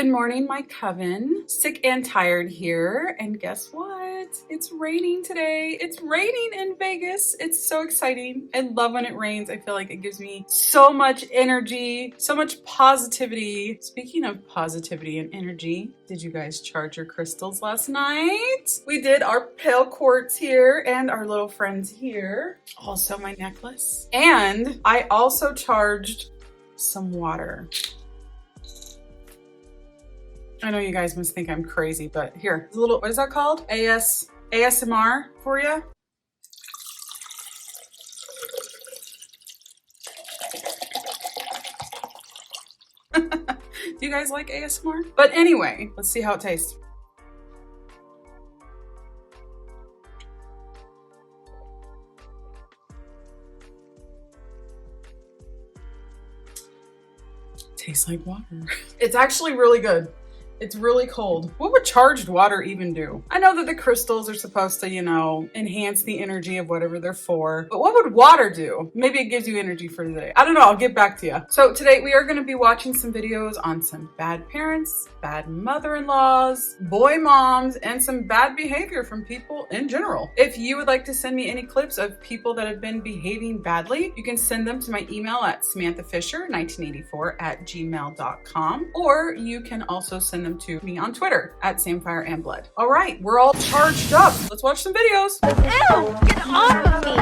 Good morning, my coven. Sick and tired here. And guess what? It's raining today. It's raining in Vegas. It's so exciting. I love when it rains. I feel like it gives me so much energy, so much positivity. Speaking of positivity and energy, did you guys charge your crystals last night? We did our pale quartz here and our little friends here. Also my necklace. And I also charged some water. I know you guys must think I'm crazy, but here, a little, what is that called? ASMR for you. Do you guys like ASMR? But anyway, let's see how it tastes. Tastes like water. It's actually really good. It's really cold. What would charged water even do? I know that the crystals are supposed to, enhance the energy of whatever they're for, but what would water do? Maybe it gives you energy for the day. I don't know, I'll get back to you. So today we are gonna be watching some videos on some bad parents, bad mother-in-laws, boy moms, and some bad behavior from people in general. If you would like to send me any clips of people that have been behaving badly, you can send them to my email at samanthafisher1984@gmail.com, or you can also send them to me on Twitter at samfireandblood. All right, we're all charged up. Let's watch some videos. Ew! Get off of me!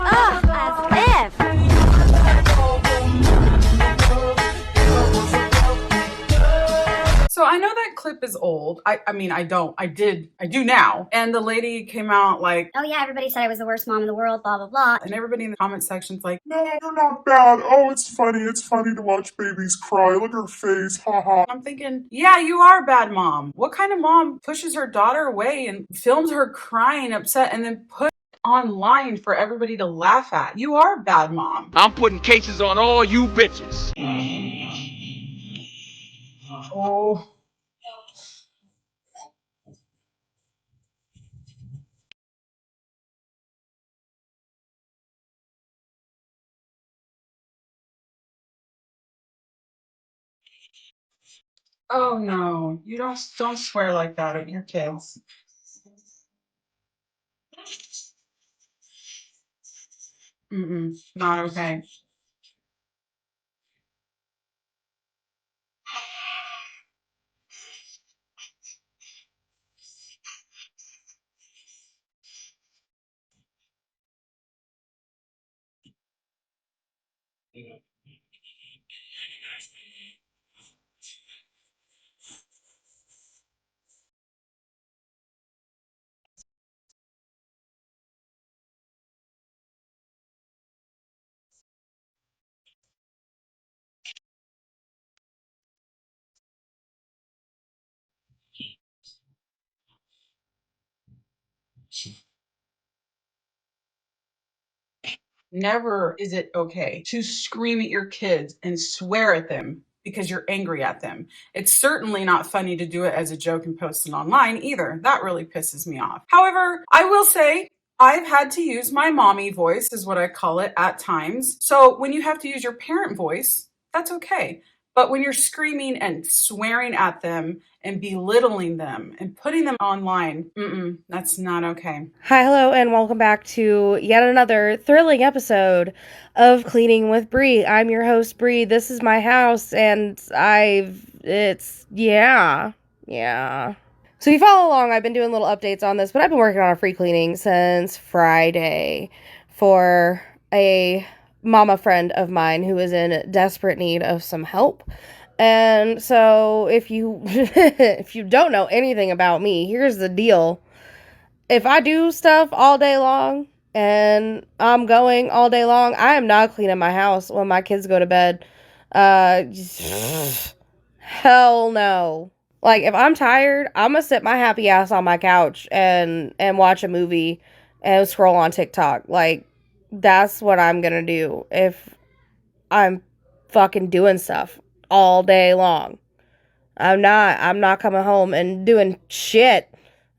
Ugh, as if! So I know that clip is old. I do now. And the lady came out like, Oh yeah, everybody said I was the worst mom in the world, blah, blah, blah. and everybody in the comment section's like, No, you're not bad. Oh, it's funny. It's funny to watch babies cry. Look at her face. Ha ha. I'm thinking, yeah, you are a bad mom. What kind of mom pushes her daughter away and films her crying upset and then puts it online for everybody to laugh at? You are a bad mom. I'm putting cases on all you bitches. Oh. Oh no, you don't swear like that at your kids. Not okay. Never is it okay to scream at your kids and swear at them because you're angry at them. It's certainly not funny to do it as a joke and post it online either. That really pisses me off. However, I will say I've had to use my mommy voice, is what I call it, at times. So when you have to use your parent voice, that's okay. But when you're screaming and swearing at them and belittling them and putting them online, that's not okay. Hi, hello, and welcome back to yet another thrilling episode of Cleaning with Bre. I'm your host, Bre. This is my house, and yeah. So if you follow along, I've been doing little updates on this, but I've been working on a free cleaning since Friday for a mama friend of mine who is in desperate need of some help. And so if you if you don't know anything about me, here's the deal. If I do stuff all day long and I'm going all day long, I am not cleaning my house when my kids go to bed. Hell no. Like, if I'm tired, I'm gonna sit my happy ass on my couch and watch a movie and scroll on TikTok. Like, that's what I'm gonna do if I'm fucking doing stuff all day long. I'm not coming home and doing shit.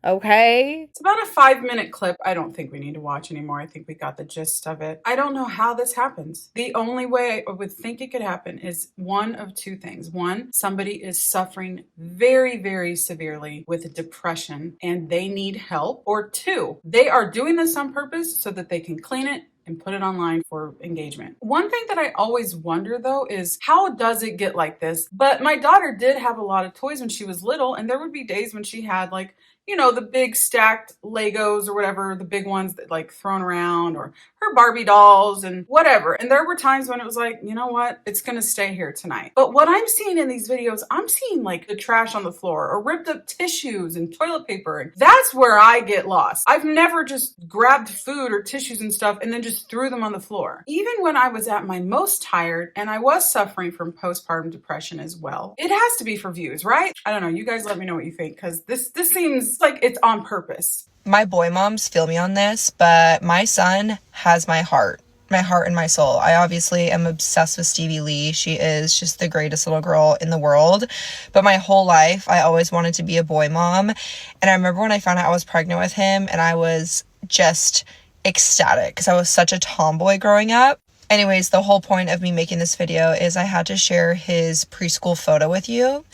Okay? It's about a 5-minute clip. I don't think we need to watch anymore. I think we got the gist of it. I don't know how this happens. The only way I would think it could happen is one of two things. One, somebody is suffering very, very severely with depression and they need help. Or two, they are doing this on purpose so that they can clean it and put it online for engagement. One thing that I always wonder though is how does it get like this? But my daughter did have a lot of toys when she was little, and there would be days when she had like, you know, the big stacked Legos or whatever, the big ones that like thrown around, or her Barbie dolls and whatever. And there were times when it was like, you know what, it's gonna stay here tonight. But what I'm seeing in these videos, I'm seeing like the trash on the floor or ripped up tissues and toilet paper. And that's where I get lost. I've never just grabbed food or tissues and stuff and then just threw them on the floor. Even when I was at my most tired and I was suffering from postpartum depression as well, it has to be for views, right? I don't know. You guys let me know what you think, because this seems like it's on purpose. My boy moms feel me on this, but my son has my heart and my soul. I obviously am obsessed with Stevie Lee. She is just the greatest little girl in the world. But my whole life, I always wanted to be a boy mom. And I remember when I found out I was pregnant with him, and I was just ecstatic because I was such a tomboy growing up. Anyways, the whole point of me making this video is I had to share his preschool photo with you,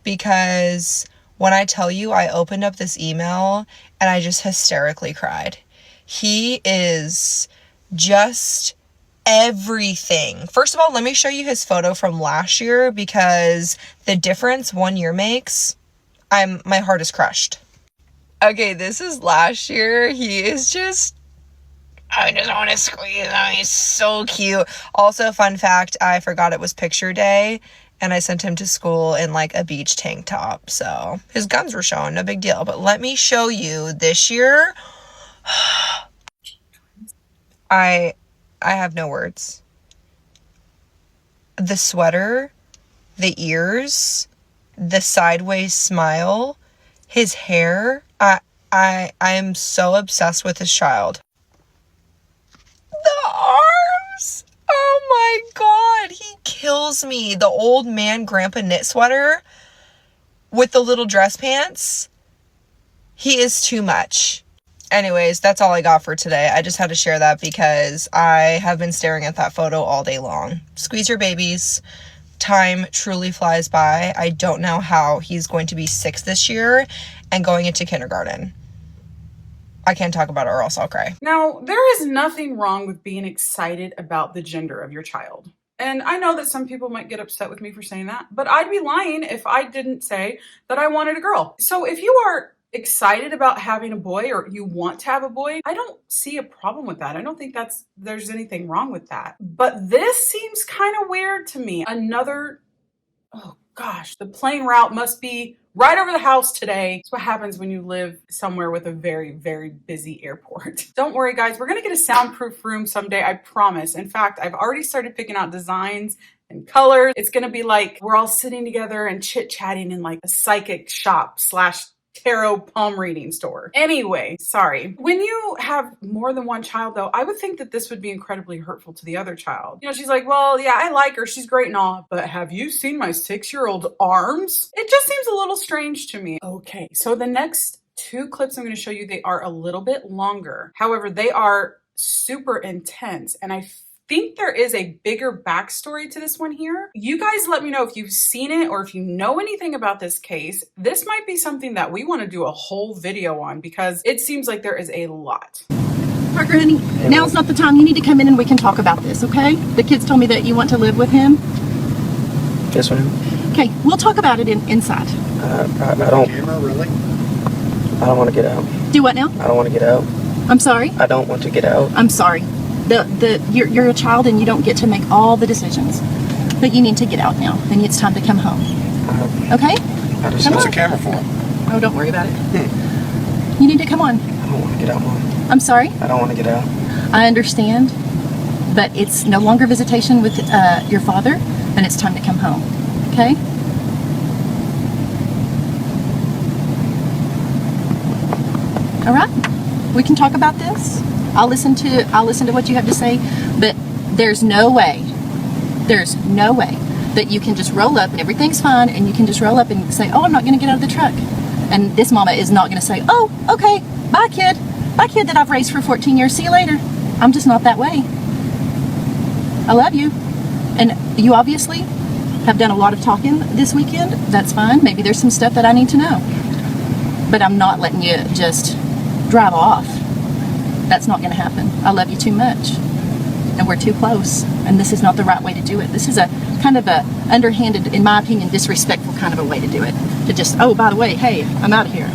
because when I tell you I opened up this email and I just hysterically cried. He is just everything. First of all, let me show you his photo from last year, because the difference 1 year makes, my heart is crushed. Okay, this is last year. He is just, I just want to squeeze him. He's so cute. Also, fun fact, I forgot it was picture day, and I sent him to school in like a beach tank top. So his gums were showing, no big deal. But let me show you this year. I have no words. The sweater, the ears, the sideways smile, his hair. I am so obsessed with this child. The arms. Oh my God, he kills me. The old man grandpa knit sweater with the little dress pants. He is too much. Anyways, that's all I got for today. I just had to share that because I have been staring at that photo all day long. Squeeze your babies. Time truly flies by. I don't know how he's going to be 6 this year and going into kindergarten. I can't talk about it or else I'll cry. Now, there is nothing wrong with being excited about the gender of your child. And I know that some people might get upset with me for saying that, but I'd be lying if I didn't say that I wanted a girl. So if you are excited about having a boy, or you want to have a boy, I don't see a problem with that. I don't think there's anything wrong with that. But this seems kind of weird to me. Oh gosh, the plane route must be right over the house today. That's what happens when you live somewhere with a very, very busy airport. Don't worry, guys. We're going to get a soundproof room someday, I promise. In fact, I've already started picking out designs and colors. It's going to be like we're all sitting together and chit-chatting in like a psychic shop / tarot palm reading store. Anyway, sorry. When you have more than one child, though, I would think that this would be incredibly hurtful to the other child. You know, she's like, well, yeah, I like her. She's great and all, but have you seen my 6-year-old arms? It just seems a little strange to me. Okay, so the next 2 clips I'm going to show you, they are a little bit longer. However, they are super intense, and I think there is a bigger backstory to this one here. You guys let me know if you've seen it or if you know anything about this case. This might be something that we want to do a whole video on because it seems like there is a lot. Parker, honey, now's not the time. You need to come in and we can talk about this, okay? The kids told me that you want to live with him. Yes, ma'am. Okay, we'll talk about it inside. I don't. Really? I don't want to get out. Do what now? I don't want to get out. I'm sorry? I don't want to get out. I'm sorry. You're a child and you don't get to make all the decisions. But you need to get out now. And it's time to come home. Okay? What's the camera for? Oh, don't worry about it. You need to come on. I don't want to get out, Mom. I'm sorry? I don't want to get out. I understand. But it's no longer visitation with your father. And it's time to come home. Okay? All right? We can talk about this. I'll listen to what you have to say, but there's no way that you can just roll up and everything's fine and you can just roll up and say, oh, I'm not going to get out of the truck. And this mama is not going to say, oh, okay, bye kid that I've raised for 14 years, see you later. I'm just not that way. I love you. And you obviously have done a lot of talking this weekend. That's fine. Maybe there's some stuff that I need to know. But I'm not letting you just drive off. That's not going to happen. I love you too much. And we're too close. And this is not the right way to do it. This is a kind of a underhanded, in my opinion, disrespectful kind of a way to do it. To just, oh, by the way, hey, I'm out of here.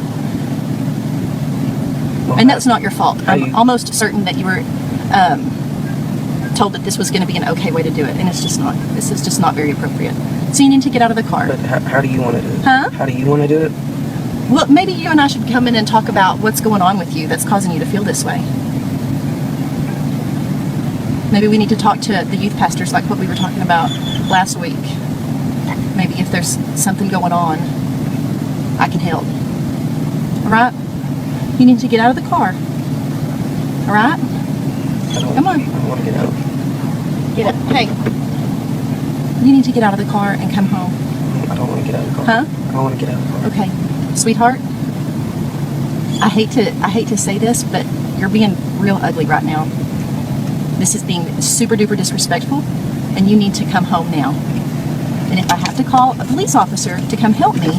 Well, and that's not your fault. I'm almost certain that you were told that this was going to be an okay way to do it. And it's just not. This is just not very appropriate. So you need to get out of the car. But how do you want to do it? Huh? How do you want to do it? Well, maybe you and I should come in and talk about what's going on with you that's causing you to feel this way. Maybe we need to talk to the youth pastors like what we were talking about last week. Maybe if there's something going on, I can help. All right? You need to get out of the car. All right? Come on. I don't want to get out. Get up. Hey. You need to get out of the car and come home. I don't want to get out of the car. Huh? I don't want to get out of the car. Okay. Sweetheart, I hate to say this, but you're being real ugly right now. This is being super duper disrespectful, and you need to come home now. And if I have to call a police officer to come help me,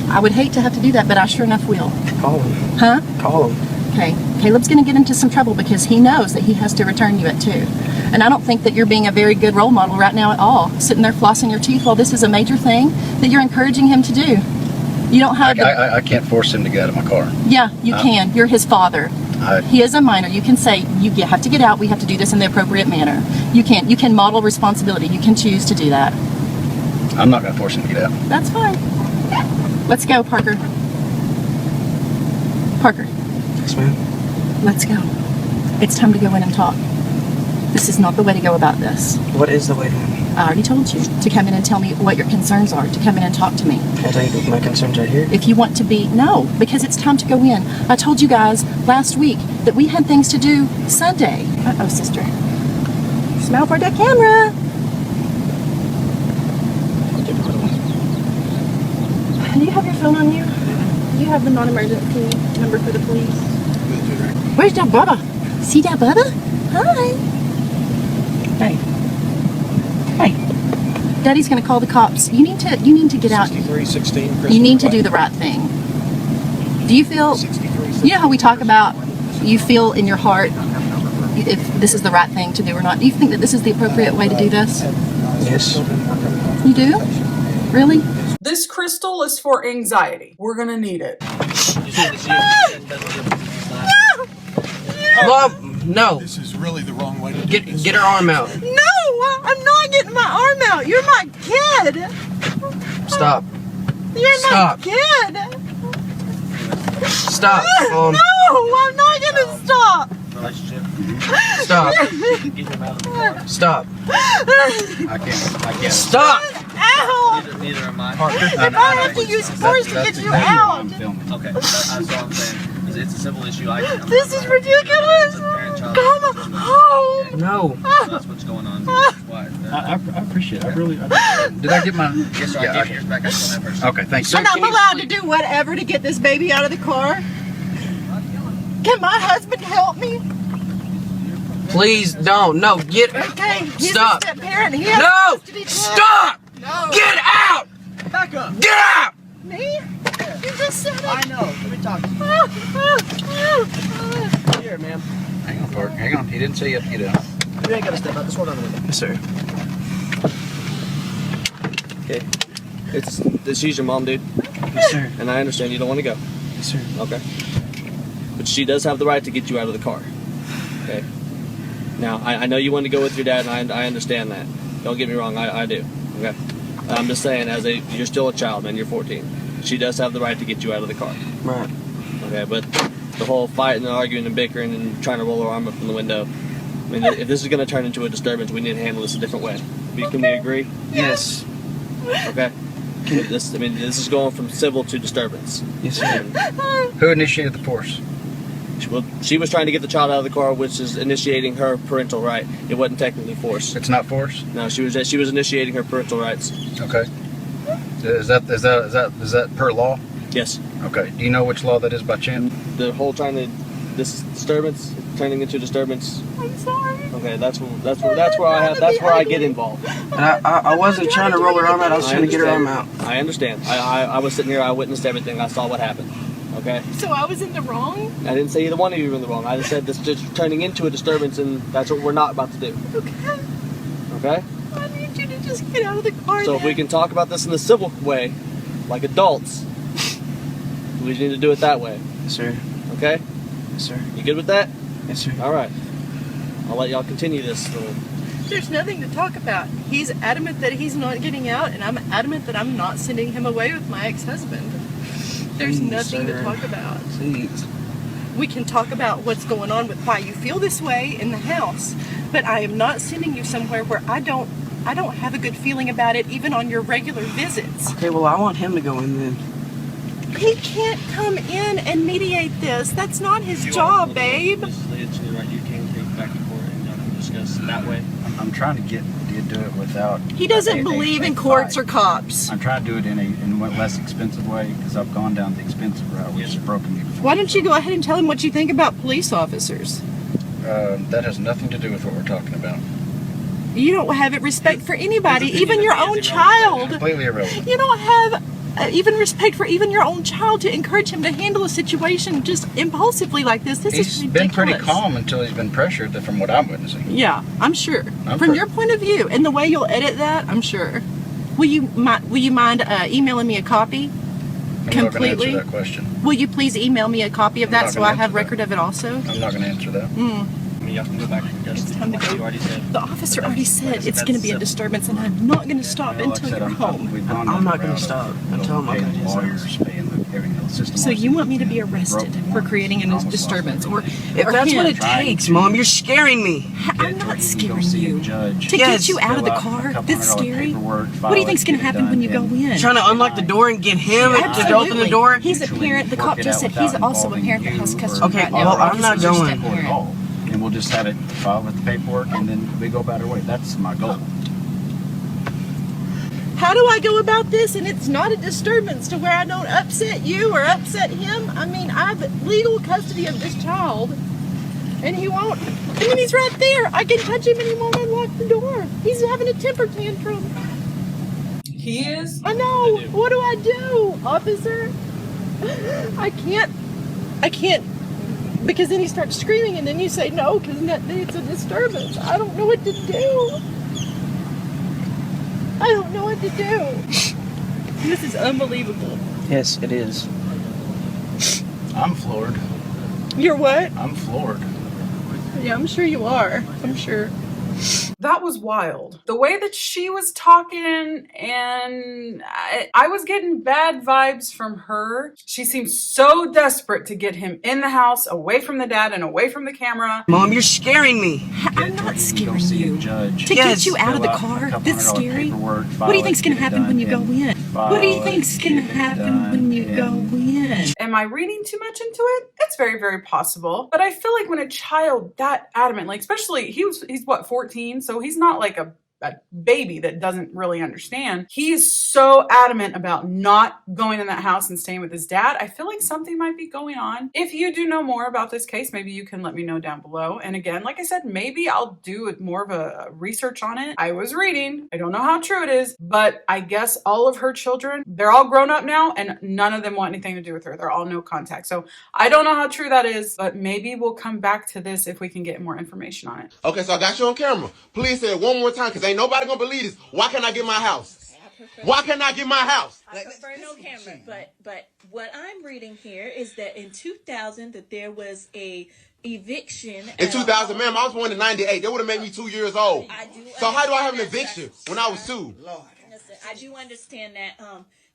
I would hate to have to do that, but I sure enough will. Call him. Huh? Call him. Okay. Caleb's going to get into some trouble because he knows that he has to return you at 2. And I don't think that you're being a very good role model right now at all, sitting there flossing your teeth while this is a major thing that you're encouraging him to do. You don't have I can't force him to get out of my car. Yeah, you can. You're his father. He is a minor. You can say, you have to get out. We have to do this in the appropriate manner. You can model responsibility. You can choose to do that. I'm not going to force him to get out. That's fine. Let's go, Parker. Parker. Yes, ma'am. Let's go. It's time to go in and talk. This is not the way to go about this. What is the way to... I already told you to come in and tell me what your concerns are, to come in and talk to me. Can I tell you my concerns right here? If you want to be... No, because it's time to go in. I told you guys last week that we had things to do Sunday. Uh-oh, sister. Smile for the camera. Do you have your phone on you? Do you have the non-emergency number for the police? Where's that Bubba? See that Bubba? Hi. Hey. Hey. Daddy's gonna call the cops. You need to get out. 6316. You need to do the right thing. Do you feel? You know how we talk about you feel in your heart if this is the right thing to do or not. Do you think that this is the appropriate way to do this? Yes. You do? Really? This crystal is for anxiety. We're gonna need it. Mom, no. This is really the wrong way to Get her arm out. No, I'm not getting my arm out. You're my kid. Stop. You're Stop. my kid. Stop. No, I'm not gonna stop. Stop. Stop. I can't. Stop. Ow! Neither am I. Parker. If I have to use force to get you out. Okay, that's all I'm saying. It's a simple issue. This is ridiculous. Come home. No. That's what's going on. I appreciate it. I really. Did I get my? Yes, sir. I gave yours back. I still have hers. Okay, thanks. And I'm allowed to do whatever to get this baby out of the car. Can my husband help me? Please don't. No. Get. Okay. He's Stop. a step parent. He has No. custody too. Stop. No. Get out. Back up. Get out. Me? You just said it. I know. Let me talk to you. Here, ma'am. Hang on, Parker. Hang on. He didn't say you have to get out. You ain't got to step out. Just roll down the window. Yes, sir. Okay. She's your mom, dude. Yes, sir. And I understand you don't want to go. Yes, sir. Okay. But she does have the right to get you out of the car. Okay. Now, I know you want to go with your dad, and I understand that. Don't get me wrong. I do. Okay. I'm just saying, you're still a child, man. You're 14. She does have the right to get you out of the car. Right. Okay, but the whole fighting and arguing and bickering and trying to roll her arm up from the window, I mean, if this is going to turn into a disturbance, we need to handle this a different way. Can we agree? Yes. Okay. This is going from civil to disturbance. Yes, sir. Who initiated the force? Well, she was trying to get the child out of the car, which is initiating her parental right. It wasn't technically force. It's not force. No, she was initiating her parental rights. Okay. Is that per law? Yes. Okay. Do you know which law that is by chance? The whole this disturbance turning into disturbance. I'm sorry. Okay, that's where I get involved. And I wasn't trying to roll her arm out. I was trying to get her arm out. I understand. I was sitting here. I witnessed everything. I saw what happened. Okay. So I was in the wrong? I didn't say either one of you were in the wrong. I just said this just turning into a disturbance, and that's what we're not about to do. Okay. Okay. I need you to just get out of the car. So if we can talk about this in a civil way, like adults, we need to do it that way. Yes, sir. Okay. Yes, sir. You good with that? Yes, sir. All right. I'll let y'all continue this. There's nothing to talk about. He's adamant that he's not getting out, and I'm adamant that I'm not sending him away with my ex-husband. There's nothing to talk about. Please. We can talk about what's going on with why you feel this way in the house, but I am not sending you somewhere where I don't have a good feeling about it, even on your regular visits. Okay, well, I want him to go in then. He can't come in and mediate this. That's not his job, babe. You can take back to court and y'all can discuss that way. I'm trying to get you to do it without. He doesn't believe in courts or cops. I'm trying to do it in a less expensive way because I've gone down the expensive route, which has broken me before. Why don't you go ahead and tell him what you think about police officers? That has nothing to do with what we're talking about. You don't have respect for anybody, even your own child. Completely irrelevant. You don't have even respect for even your own child to encourage him to handle a situation just impulsively like this. This is ridiculous. He's been pretty calm until he's been pressured, from what I'm witnessing. Yeah, I'm sure. From your point of view and the way you'll edit that, I'm sure. Will you mind emailing me a copy? I'm not going to answer that question. Will you please email me a copy of that so I have record of it also? I'm not going to answer that. Y'all can go back to It's time to go. The officer already said it's going to be a disturbance, and I'm not going to stop until you're home. I'm not going to stop until I'm not going to. So you want me to be arrested for creating a disturbance, or if that's what it takes, Mom? You're scaring me. I'm not scaring you. To get you out of the car? That's scary. What do you think's going to happen when you go in? Trying to unlock the door and get him to open the door. He's a parent. The cop just said he's also a parent that has custody. Okay, well, I'm not going. And we'll just have it filed with the paperwork, and then we go about our way. That's my goal. How do I go about this and it's not a disturbance to where I don't upset you or upset him? I mean, I have legal custody of this child, and he won't. I mean, he's right there. I can touch him and he won't unlock the door. He's having a temper tantrum. He is? I know. What do I do, officer? I can't. Because then he starts screaming, and then you say no, because it's a disturbance. I don't know what to do. I don't know what to do. This is unbelievable. Yes, it is. I'm floored. You're what? I'm floored. Yeah, I'm sure you are. I'm sure. That was wild. The way that she was talking, and I was getting bad vibes from her. She seemed so desperate to get him in the house, away from the dad and away from the camera. Mom, you're scaring me. I'm not scaring you. To get you out of the car? That's scary. What do you think's going to happen when you go in? What do you think's going to happen when you go in? Am I reading too much into it? It's very, very possible. But I feel like when a child that adamant, like especially he's what, 14? So he's not like a baby that doesn't really understand. He's so adamant about not going in that house and staying with his dad. I feel like something might be going on. If you do know more about this case, maybe you can let me know down below. And again, like I said, maybe I'll do more of a research on it. I was reading. I don't know how true it is, but I guess all of her children, they're all grown up now and none of them want anything to do with her. They're all no contact. So I don't know how true that is, but maybe we'll come back to this if we can get more information on it. Okay, so I got you on camera. Please say it one more time, because ain't nobody gonna believe this. Why can't I get my house? Why can't I get my house? I prefer no camera, but what I'm reading here is that in 2000 that there was a eviction. In 2000, ma'am, I was born in 98. That would have made me 2 years old. So how do I have an eviction when I was 2? Listen, I do understand that.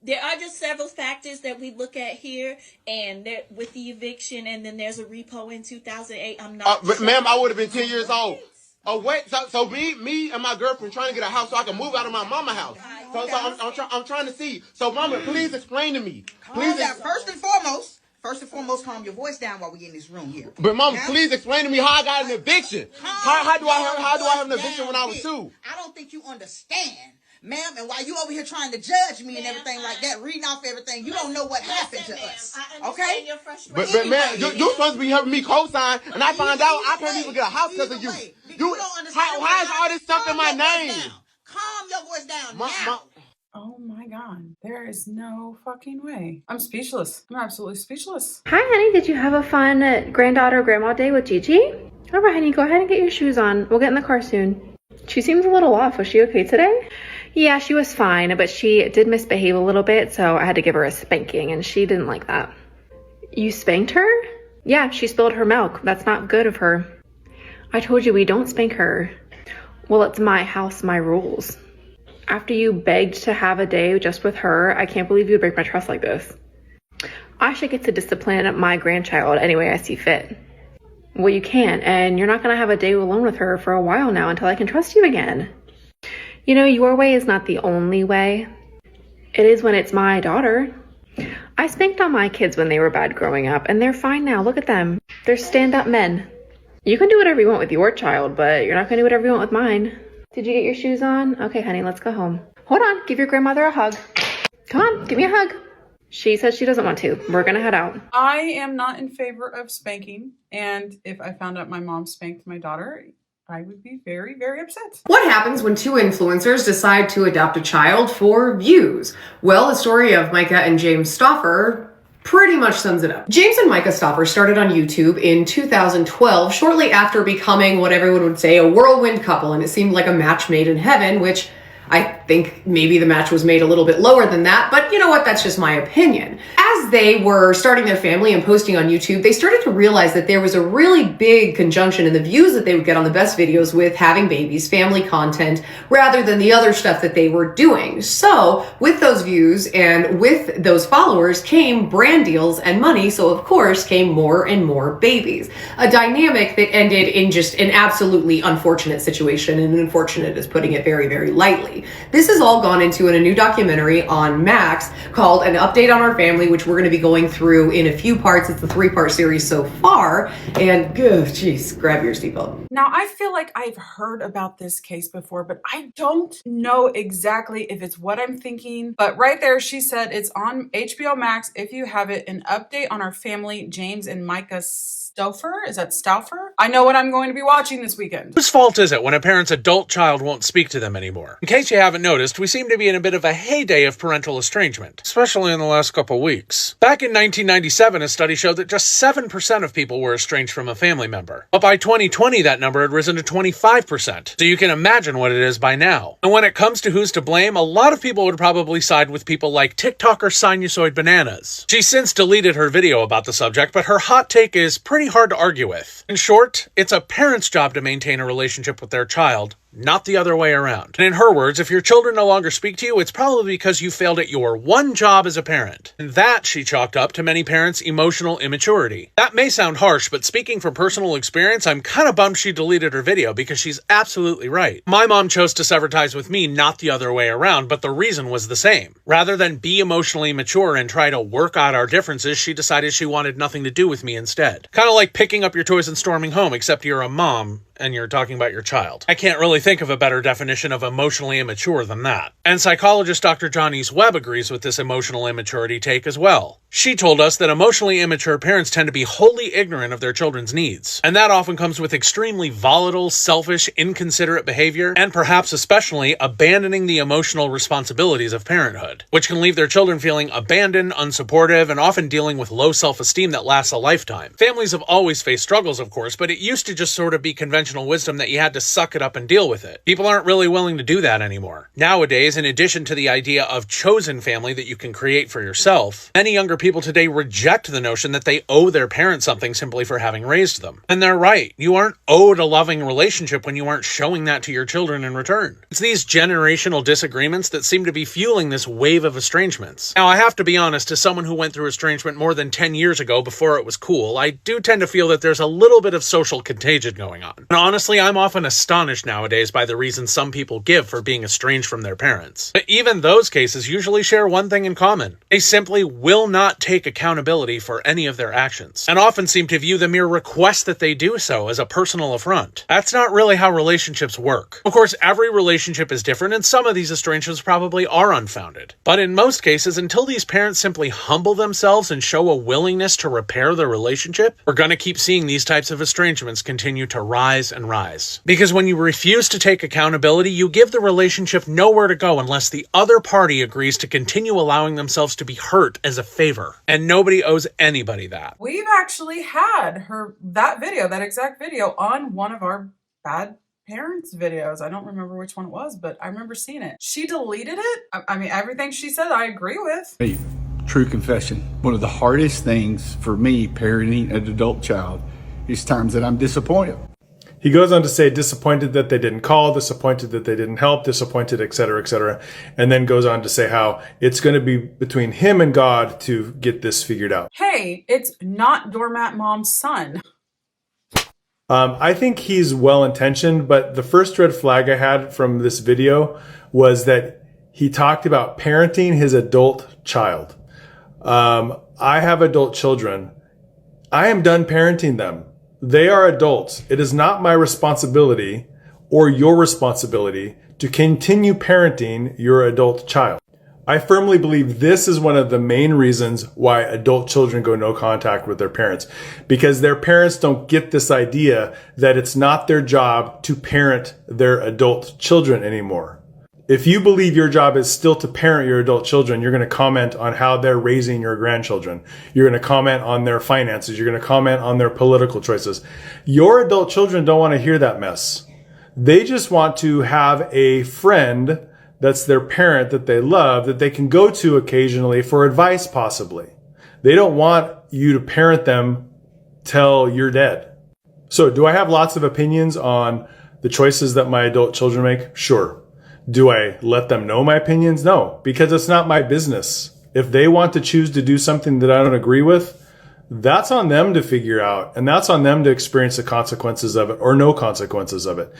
There are just several factors that we look at here, and there, with the eviction, and then there's a repo in 2008. I'm not. Ma'am, I would have been 10 years old. Oh wait, so me and my girlfriend trying to get a house so I can move out of my mama house. So I'm trying to see. So mama, please explain to me. Please. First and foremost, calm your voice down while we get in this room here. But mama, please explain to me how I got an eviction. How do I have an eviction when I was 2? I don't think you understand Ma'am, and while you over here trying to judge me and everything like that, reading off everything, you don't know what happened to us. Okay? But man, you supposed to be helping me co-sign, and I find out I can't even get a house because of you. You don't understand. Why is all this stuff in my name? Calm your voice down now. Oh my God, there is no fucking way. I'm speechless. I'm absolutely speechless. Hi, honey. Did you have a fun granddaughter grandma day with Gigi? All right, honey, go ahead and get your shoes on. We'll get in the car soon. She seems a little off. Was she okay today? Yeah, she was fine, but she did misbehave a little bit, so I had to give her a spanking, and she didn't like that. You spanked her? Yeah, she spilled her milk. That's not good of her. I told you we don't spank her. Well, it's my house, my rules. After you begged to have a day just with her, I can't believe you would break my trust like this. I should get to discipline my grandchild any way I see fit. Well, you can't, and you're not going to have a day alone with her for a while now until I can trust you again. You know, your way is not the only way. It is when it's my daughter. I spanked all my kids when they were bad growing up, and they're fine now. Look at them. They're stand-up men. You can do whatever you want with your child, but you're not going to do whatever you want with mine. Did you get your shoes on? Okay, honey, let's go home. Hold on, give your grandmother a hug. Come on, give me a hug. She says she doesn't want to. We're going to head out. I am not in favor of spanking, and if I found out my mom spanked my daughter, I would be very, very upset. What happens when two influencers decide to adopt a child for views? Well, the story of Myka and James Stauffer pretty much sums it up. James and Myka Stauffer started on YouTube in 2012, shortly after becoming what everyone would say a whirlwind couple, and it seemed like a match made in heaven, which I think maybe the match was made a little bit lower than that, but you know what? That's just my opinion. As they were starting their family and posting on YouTube, they started to realize that there was a really big conjunction in the views that they would get on the best videos with having babies, family content, rather than the other stuff that they were doing. So with those views and with those followers came brand deals and money, so of course came more and more babies. A dynamic that ended in just an absolutely unfortunate situation, and unfortunate is putting it very, very lightly. This has all gone into in a new documentary on Max called An Update on Our Family, which we're going to be going through in a few parts. It's a 3-part series so far, and geez, grab your seatbelt. Now, I feel like I've heard about this case before, but I don't know exactly if it's what I'm thinking. But right there, she said it's on HBO Max. If you have it, An Update on Our Family, James and Myka Stauffer? Is that Stauffer? I know what I'm going to be watching this weekend. Whose fault is it when a parent's adult child won't speak to them anymore? In case you haven't noticed, we seem to be in a bit of a heyday of parental estrangement, especially in the last couple weeks. Back in 1997, a study showed that just 7% of people were estranged from a family member. But by 2020, that number had risen to 25%. So you can imagine what it is by now. And when it comes to who's to blame, a lot of people would probably side with people like TikToker Sinusoid Bananas. She's since deleted her video about the subject, but her hot take is pretty hard to argue with. In short, it's a parent's job to maintain a relationship with their child, not the other way around. And in her words, if your children no longer speak to you, it's probably because you failed at your one job as a parent. And that, she chalked up to many parents' emotional immaturity. That may sound harsh, but speaking from personal experience, I'm kind of bummed she deleted her video because she's absolutely right. My mom chose to sever ties with me, not the other way around, but the reason was the same. Rather than be emotionally mature and try to work out our differences, she decided she wanted nothing to do with me instead. Kind of like picking up your toys and storming home, except you're a mom and you're talking about your child. I can't really think of a better definition of emotionally immature than that. And psychologist Dr. Johnny's Webb agrees with this emotional immaturity take as well. She told us that emotionally immature parents tend to be wholly ignorant of their children's needs. And that often comes with extremely volatile, selfish, inconsiderate behavior, and perhaps especially abandoning the emotional responsibilities of parenthood, which can leave their children feeling abandoned, unsupportive, and often dealing with low self-esteem that lasts a lifetime. Families have always faced struggles, of course, but it used to just sort of be conventional wisdom that you had to suck it up and deal with it. People aren't really willing to do that anymore. Nowadays, in addition to the idea of chosen family that you can create for yourself, many younger people today reject the notion that they owe their parents something simply for having raised them. And they're right. You aren't owed a loving relationship when you aren't showing that to your children in return. It's these generational disagreements that seem to be fueling this wave of estrangements. Now, I have to be honest, as someone who went through estrangement more than 10 years ago before it was cool, I do tend to feel that there's a little bit of social contagion going on. And honestly, I'm often astonished nowadays by the reasons some people give for being estranged from their parents. But even those cases usually share one thing in common. They simply will not take accountability for any of their actions, and often seem to view the mere request that they do so as a personal affront. That's not really how relationships work. Of course, every relationship is different, and some of these estrangements probably are unfounded. But in most cases, until these parents simply humble themselves and show a willingness to repair their relationship, we're gonna keep seeing these types of estrangements continue to rise and rise. Because when you refuse to take accountability, you give the relationship nowhere to go unless the other party agrees to continue allowing themselves to be hurt as a favor. And nobody owes anybody that. We've actually had that exact video on one of our bad parents videos. I don't remember which one it was, but I remember seeing it. She deleted it. I mean, everything she said, I agree with. Hey, true confession. One of the hardest things for me parenting an adult child is times that I'm disappointed. He goes on to say disappointed that they didn't call, disappointed that they didn't help, disappointed, etc., and then goes on to say how it's going to be between him and God to get this figured out. Hey, it's not doormat mom's son. I think he's well-intentioned, but the first red flag I had from this video was that he talked about parenting his adult child. I have adult children. I am done parenting them. They are adults. It is not my responsibility or your responsibility to continue parenting your adult child. I firmly believe this is one of the main reasons why adult children go no contact with their parents, because their parents don't get this idea that it's not their job to parent their adult children anymore. If you believe your job is still to parent your adult children, you're going to comment on how they're raising your grandchildren. You're going to comment on their finances. You're going to comment on their political choices. Your adult children don't want to hear that mess. They just want to have a friend that's their parent that they love, that they can go to occasionally for advice, possibly. They don't want you to parent them till you're dead. So do I have lots of opinions on the choices that my adult children make? Sure. Do I let them know my opinions? No, because it's not my business. If they want to choose to do something that I don't agree with, that's on them to figure out, and that's on them to experience the consequences of it or no consequences of it.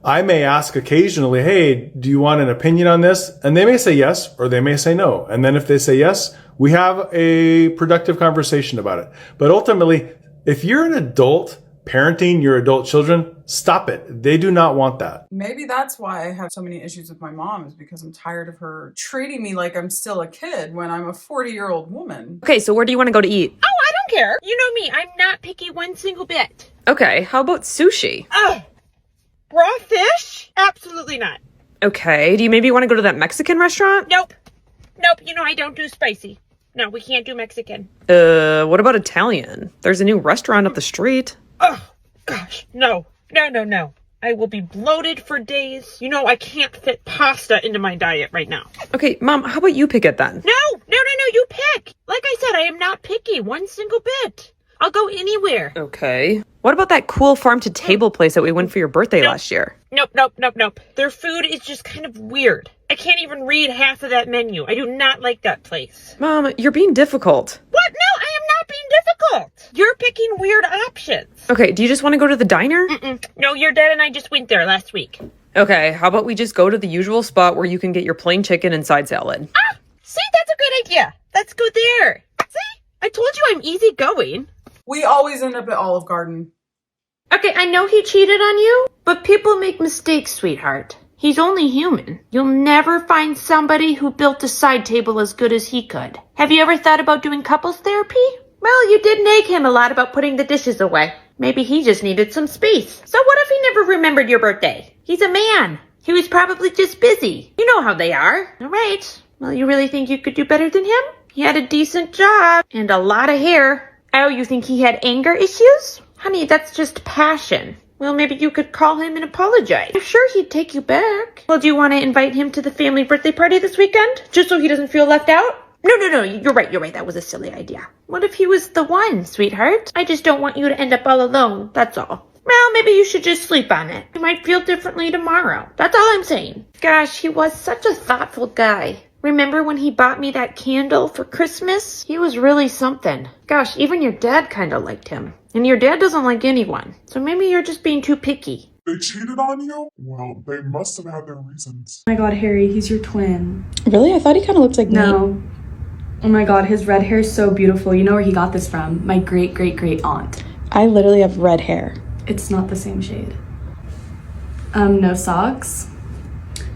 I may ask occasionally, hey, do you want an opinion on this? And they may say yes, or they may say no. And then if they say yes, we have a productive conversation about it. But ultimately, if you're an adult parenting your adult children, stop it. They do not want that. Maybe that's why I have so many issues with my mom, is because I'm tired of her treating me like I'm still a kid when I'm a 40-year-old woman. Okay, so where do you want to go to eat? Oh, I don't care. You know me. I'm not picky one single bit. Okay, how about sushi? Ugh. Raw fish? Absolutely not. Okay, do you maybe want to go to that Mexican restaurant? Nope. You know I don't do spicy. No, we can't do Mexican. What about Italian? There's a new restaurant up the street. Oh, gosh. No. I will be bloated for days. You know I can't fit pasta into my diet right now. Okay, Mom, how about you pick it then? No, you pick. Like I said, I am not picky one single bit. I'll go anywhere. Okay. What about that cool farm-to-table place that we went for your birthday last year? Nope. Their food is just kind of weird. I can't even read half of that menu. I do not like that place. Mom, you're being difficult. What? No, I am not being difficult. You're picking weird options. Okay, do you just want to go to the diner? No, your dad and I just went there last week. Okay, how about we just go to the usual spot where you can get your plain chicken and side salad? See, that's a good idea. Let's go there. See? I told you I'm easygoing. We always end up at Olive Garden. Okay, I know he cheated on you, but people make mistakes, sweetheart. He's only human. You'll never find somebody who built a side table as good as he could. Have you ever thought about doing couples therapy? Well, you did nag him a lot about putting the dishes away. Maybe he just needed some space. So what if he never remembered your birthday? He's a man. He was probably just busy. You know how they are. All right. Well, you really think you could do better than him? He had a decent job and a lot of hair. Oh, you think he had anger issues? Honey, that's just passion. Well, maybe you could call him and apologize. I'm sure he'd take you back. Well, do you want to invite him to the family birthday party this weekend? Just so he doesn't feel left out? No. You're right. That was a silly idea. What if he was the one, sweetheart? I just don't want you to end up all alone. That's all. Well, maybe you should just sleep on it. You might feel differently tomorrow. That's all I'm saying. Gosh, he was such a thoughtful guy. Remember when he bought me that candle for Christmas? He was really something. Gosh, even your dad kind of liked him. And your dad doesn't like anyone. So maybe you're just being too picky. They cheated on you? Well, they must have had their reasons. Oh my god, Harry, he's your twin. Really? I thought he kind of looked like me. No. Oh my god, his red hair is so beautiful. You know where he got this from? My great-great-great aunt. I literally have red hair. It's not the same shade. No socks?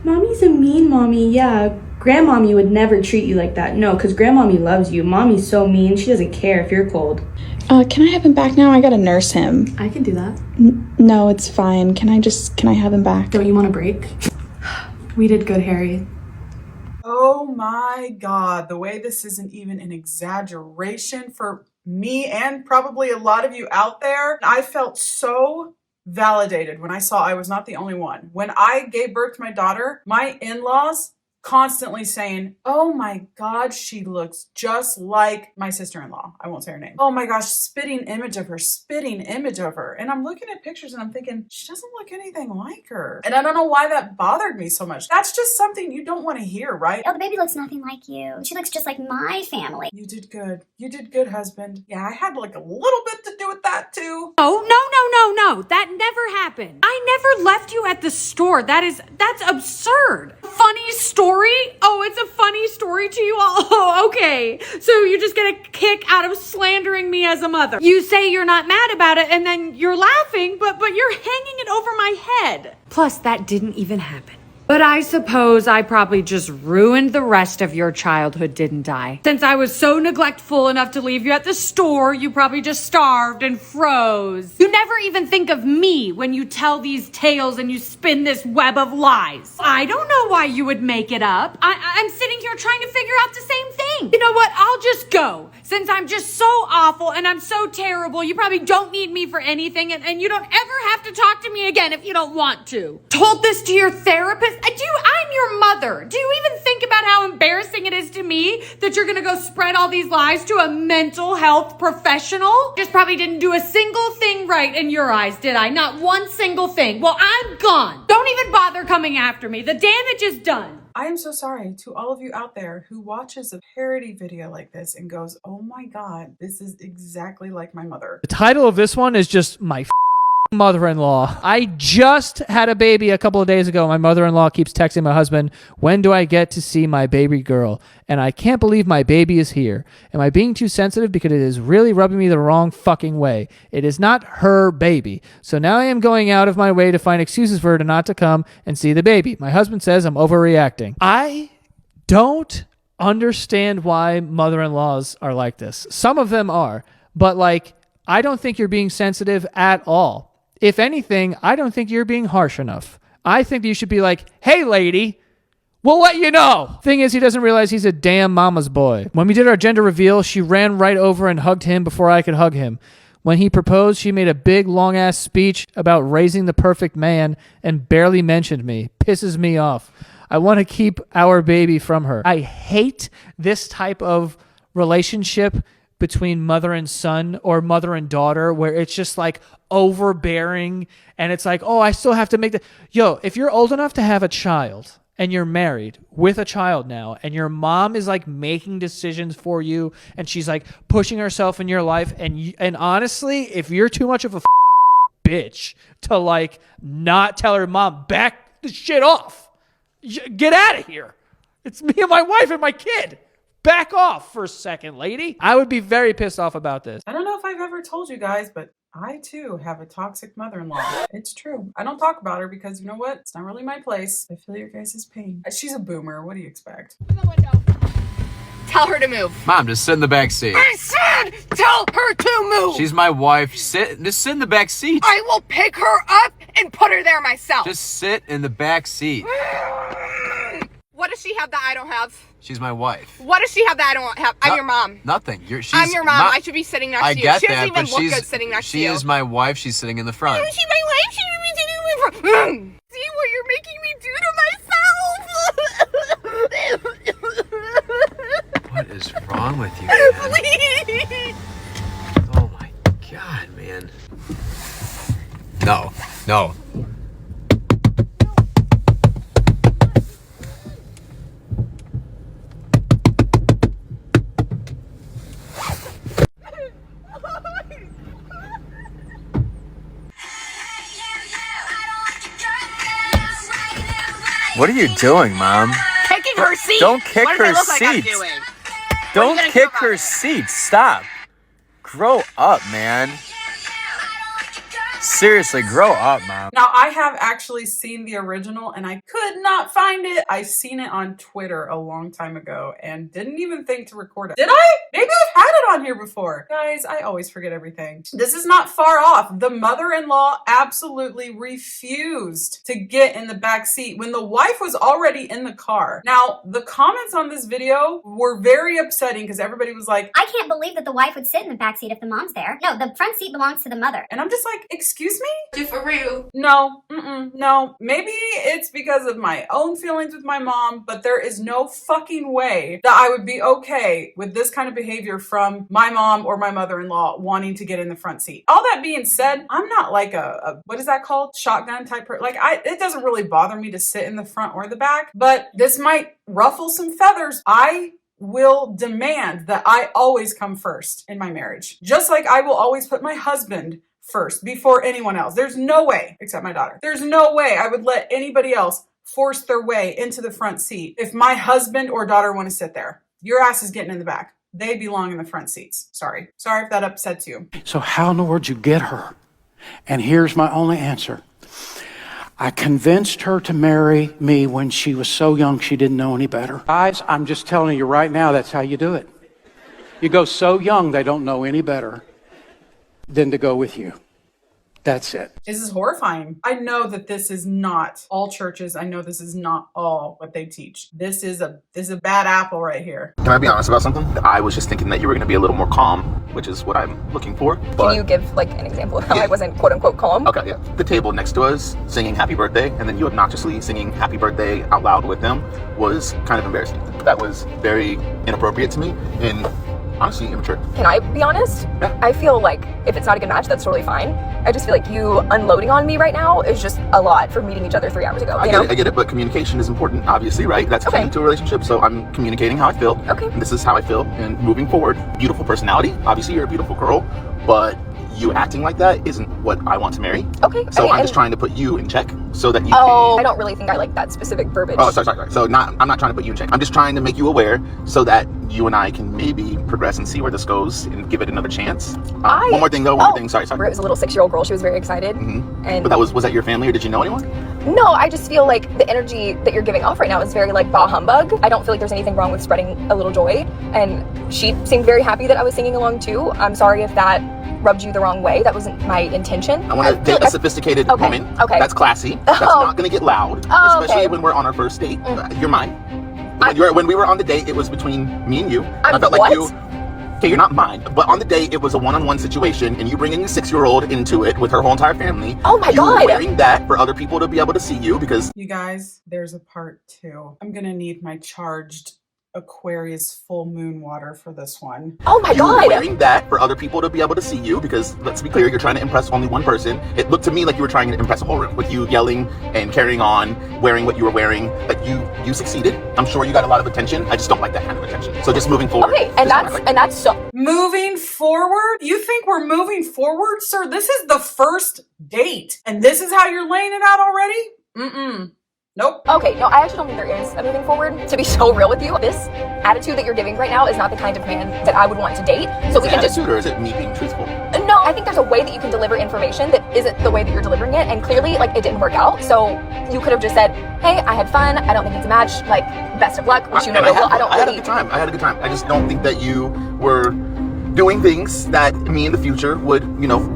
Mommy's a mean mommy, yeah. Grandmommy would never treat you like that. No, because Grandmommy loves you. Mommy's so mean, she doesn't care if you're cold. Can I have him back now? I gotta nurse him. I can do that. No, it's fine. Can I have him back? Don't you want a break? We did good, Harry. Oh my god, the way this isn't even an exaggeration for me and probably a lot of you out there. I felt so validated when I saw I was not the only one. When I gave birth to my daughter, my in-laws constantly saying, oh my god, she looks just like my sister-in-law. I won't say her name. Oh my gosh, spitting image of her. And I'm looking at pictures and I'm thinking, she doesn't look anything like her. And I don't know why that bothered me so much. That's just something you don't want to hear, right? Oh, the baby looks nothing like you. She looks just like my family. You did good. You did good, husband. Yeah, I had like a little bit to do with that too. Oh, no. That never happened. I never left you at the store. That's absurd. Funny story? Oh, it's a funny story to you all? Oh, okay. So you just get a kick out of slandering me as a mother. You say you're not mad about it and then you're laughing, but you're hanging it over my head. Plus, that didn't even happen. But I suppose I probably just ruined the rest of your childhood, didn't I? Since I was so neglectful enough to leave you at the store, you probably just starved and froze. You never even think of me when you tell these tales and you spin this web of lies. I don't know why you would make it up. I'm sitting here trying to figure out the same thing. You know what? I'll just go. Since I'm just so awful and I'm so terrible, you probably don't need me for anything and you don't ever have to talk to me again if you don't want to. Told this to your therapist? I'm your mother. Do you even think about how embarrassing it is to me that you're gonna go spread all these lies to a mental health professional? Just probably didn't do a single thing right in your eyes, did I? Not one single thing. Well, I'm gone. Don't even bother coming after me. The damage is done. I am so sorry to all of you out there who watches a parody video like this and goes, oh my god, this is exactly like my mother. The title of this one is just my mother-in-law. I just had a baby a couple of days ago. My mother-in-law keeps texting my husband, when do I get to see my baby girl? And I can't believe my baby is here. Am I being too sensitive? Because it is really rubbing me the wrong fucking way. It is not her baby. So now I am going out of my way to find excuses for her to not to come and see the baby. My husband says I'm overreacting. I don't understand why mother-in-laws are like this. Some of them are, but I don't think you're being sensitive at all. If anything, I don't think you're being harsh enough. I think you should be like, hey, lady, we'll let you know. Thing is, he doesn't realize he's a damn mama's boy. When we did our gender reveal, she ran right over and hugged him before I could hug him. When he proposed, she made a big, long-ass speech about raising the perfect man and barely mentioned me. Pisses me off. I want to keep our baby from her. I hate this type of relationship between mother and son or mother and daughter where it's just overbearing and it's oh, I still have to make if you're old enough to have a child and you're married with a child now and your mom is making decisions for you and she's pushing herself in your life and honestly, if you're too much of a bitch to not tell her mom, back the shit off, get out of here. It's me and my wife and my kid. Back off for a second, lady. I would be very pissed off about this. I don't know if I've ever told you guys, but I too have a toxic mother-in-law. It's true. I don't talk about her because you know what? It's not really my place. I feel your guys' pain. She's a boomer. What do you expect? In the window. Tell her to move. Mom, just sit in the back seat. I said tell her to move. She's my wife. Just sit in the back seat. I will pick her up and put her there myself. Just sit in the back seat. What does she have that I don't have? She's my wife. What does she have that I don't have? I'm your mom. Nothing. I'm your mom. I should be sitting next to you. I get she that, doesn't even but look good sitting next to you. She is my wife. She's sitting in the front. She's my wife. She should be sitting in the front. See what you're making me do to myself? What is wrong with you, man? Please. Oh my God, man. No. What are you doing, Mom? Kicking her seat. Don't kick What does her it look like I'm seat. doing? Don't kick her seat. Stop. Grow up, man. Seriously, grow up, Mom. Now, I have actually seen the original and I could not find it. I seen it on Twitter a long time ago and didn't even think to record it. Did I? Maybe I've had it on here before. Guys, I always forget everything. This is not far off. The mother-in-law absolutely refused to get in the back seat when the wife was already in the car. Now, the comments on this video were very upsetting because everybody was like, I can't believe that the wife would sit in the back seat if the mom's there. No, the front seat belongs to the mother. and I'm just like, excuse me? For real. No, no. Maybe it's because of my own feelings with my mom, but there is no fucking way that I would be okay with this kind of behavior from my mom or my mother-in-law wanting to get in the front seat. All that being said, I'm not like a what is that called? Shotgun type person. Like, it doesn't really bother me to sit in the front or the back, but this might ruffle some feathers. I will demand that I always come first in my marriage. Just like I will always put my husband first before anyone else. There's no way, except my daughter, there's no way I would let anybody else force their way into the front seat if my husband or daughter want to sit there. Your ass is getting in the back. They belong in the front seats. Sorry if that upsets you. So how in the world did you get her? And here's my only answer. I convinced her to marry me when she was so young she didn't know any better. Guys, I'm just telling you right now, that's how you do it. You go so young they don't know any better than to go with you. That's it. This is horrifying. I know that this is not all churches. I know this is not all what they teach. This is a bad apple right here. Can I be honest about something? I was just thinking that you were going to be a little more calm, which is what I'm looking for. But Can you give like an example of how I wasn't quote unquote calm? okay, yeah. The table next to us singing happy birthday and then you obnoxiously singing happy birthday out loud with them was kind of embarrassing. That was very inappropriate to me and honestly immature. Can I be honest? Yeah. I feel like if it's not a good match, that's totally fine. I just feel like you unloading on me right now is just a lot for meeting each other 3 hours ago. I get it, but communication is important, obviously, right? That's key to a relationship, so I'm communicating how I feel. Okay. And this is how I feel, and moving forward, beautiful personality, obviously you're a beautiful girl, but you acting like that isn't what I want to marry. Okay. So I'm just trying to put you in check so that you I don't really think I like that specific verbiage. Oh, sorry. So I'm not trying to put you in check. I'm just trying to make you aware so that you and I can maybe progress and see where this goes and give it another chance. One more thing though, sorry. It was a little 6-year-old girl. She was very excited. And but was that your family or did you know anyone? No, I just feel like the energy that you're giving off right now is very like bah humbug. I don't feel like there's anything wrong with spreading a little joy. And she seemed very happy that I was singing along too. I'm sorry if that rubbed you the wrong way. That wasn't my intention. I want to date a sophisticated woman. Okay. That's classy. That's not going to get loud, especially when we're on our first date. You're mine. When we were on the date, it was between me and you. I felt like you. Okay, you're not mine, but on the date, it was a one-on-one situation, and you bringing a 6-year-old into it with her whole entire family. Oh my God! You wearing that for other people to be able to see you because. You guys, there's a part 2. I'm gonna need my charged Aquarius full moon water for this one. Oh my God! You wearing that for other people to be able to see you because let's be clear, you're trying to impress only one person. It looked to me like you were trying to impress a whole room with you yelling and carrying on, wearing what you were wearing. Like you succeeded. I'm sure you got a lot of attention. I just don't like that kind of attention. So just moving forward. Okay, and that's so. Moving forward? You think we're moving forward, sir? This is the first date, and this is how you're laying it out already? Nope. Okay, no, I actually don't think there is a moving forward. To be so real with you, this attitude that you're giving right now is not the kind of man that I would want to date. So we can just. Or is it me being truthful? No, I think there's a way that you can deliver information that isn't the way that you're delivering it, and clearly, like, it didn't work out. So you could have just said, "Hey, I had fun. I don't think it's a match. Like, best of luck." Which you know, I had a good time. I just don't think that you were doing things that me in the future would,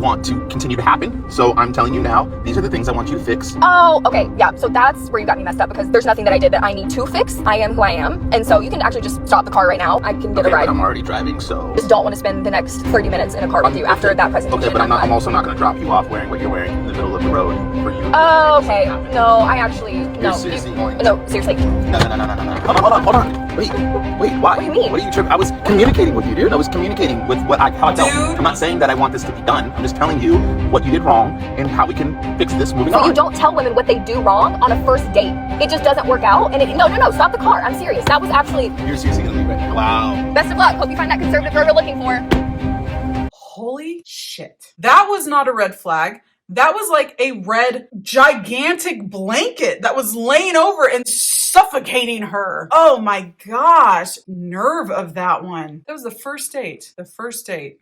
want to continue to happen. So I'm telling you now, these are the things I want you to fix. Oh, okay, yeah. So that's where you got me messed up because there's nothing that I did that I need to fix. I am who I am, and so you can actually just stop the car right now. I can get a ride. But I'm already driving, so. Just don't want to spend the next 30 minutes in a car with you after that presentation. Okay, but I'm also not going to drop you off wearing what you're wearing in the middle of the road for you. Oh, okay. No, I actually no. You're seriously going. No, seriously. No. Hold on. Wait. Why? What do you mean? What are you tripping? I was communicating with you, dude. I was communicating with how I felt. I'm not saying that I want this to be done. I'm just telling you what you did wrong and how we can fix this moving on. So you don't tell women what they do wrong on a first date. It just doesn't work out. And no, stop the car. I'm serious. That was actually. You're seriously gonna leave right now. Wow. Best of luck. Hope you find that conservative girl you're looking for. Holy shit. That was not a red flag. That was like a red gigantic blanket that was laying over and suffocating her. Oh my gosh. Nerve of that one. That was the first date. The first date.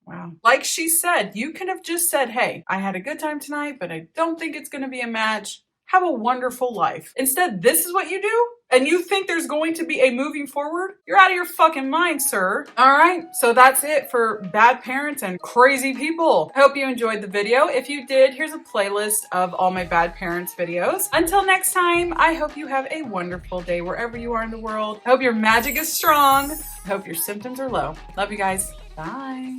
Wow. Like she said, you could have just said, hey, I had a good time tonight, but I don't think it's going to be a match. Have a wonderful life. Instead, this is what you do? And you think there's going to be a moving forward? You're out of your fucking mind, sir. All right, so that's it for bad parents and crazy people. I hope you enjoyed the video. If you did, here's a playlist of all my bad parents videos. Until next time, I hope you have a wonderful day wherever you are in the world. I hope your magic is strong. I hope your symptoms are low. Love you guys. Bye.